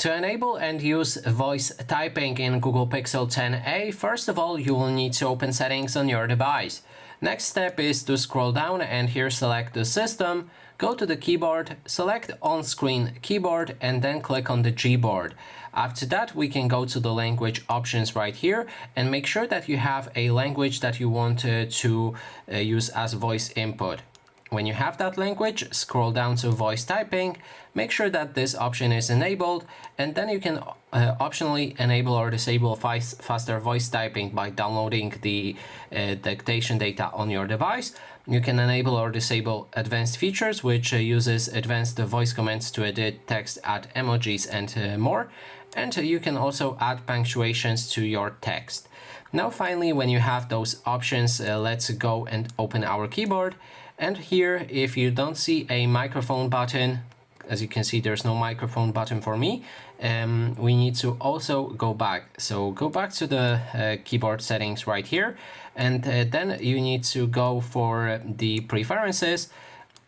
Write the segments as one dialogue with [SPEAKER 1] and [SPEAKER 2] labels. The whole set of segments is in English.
[SPEAKER 1] To enable and use voice typing in Google Pixel 10a, first of all, you will need to open settings on your device. Next step is to scroll down and here select the system, go to the keyboard, select on-screen keyboard and then click on the Gboard. After that, we can go to the language options right here and make sure that you have a language that you want to use as voice input. When you have that language, scroll down to voice typing, make sure that this option is enabled, and then you can optionally enable or disable faster voice typing by downloading the dictation data on your device. You can enable or disable advanced features, which uses advanced voice commands to edit text, add emojis and more. And you can also add punctuations to your text. Now finally, when you have those options, let's go and open our keyboard. And here, if you don't see a microphone button, as you can see, there's no microphone button for me. We need to also go back. So go back to the keyboard settings right here. And then you need to go for the preferences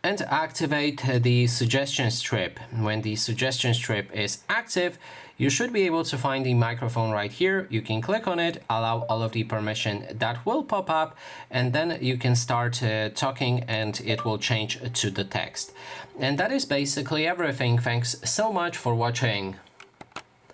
[SPEAKER 1] and activate the suggestion strip. When the suggestion strip is active, you should be able to find the microphone right here. You can click on it, allow all of the permission that will pop up, and then you can start talking and it will change to the text. And that is basically everything. Thanks so much for watching.